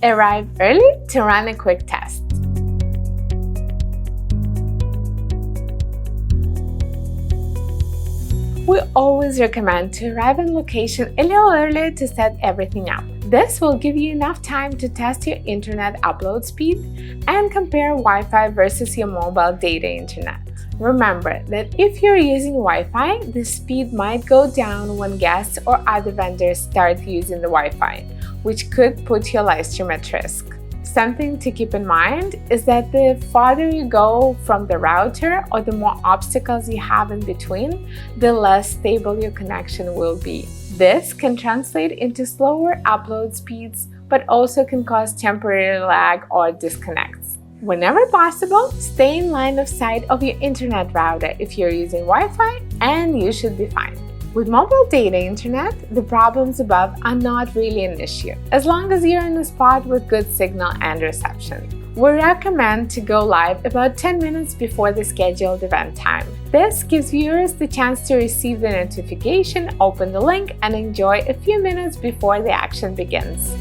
Arrive early to run a quick test. We always recommend to arrive on location a little earlier to set everything up. This will give you enough time to test your internet upload speed and compare Wi-Fi versus your mobile data internet. Remember that if you're using Wi-Fi, the speed might go down when guests or other vendors start using the Wi-Fi, which could put your live stream at risk. Something to keep in mind is that the farther you go from the router or the more obstacles you have in between, the less stable your connection will be. This can translate into slower upload speeds, but also can cause temporary lag or disconnects. Whenever possible, stay in line of sight of your internet router if you're using Wi-Fi, and you should be fine. With mobile data internet, the problems above are not really an issue, as long as you're in a spot with good signal and reception. We recommend to go live about 10 minutes before the scheduled event time. This gives viewers the chance to receive the notification, open the link, and enjoy a few minutes before the action begins.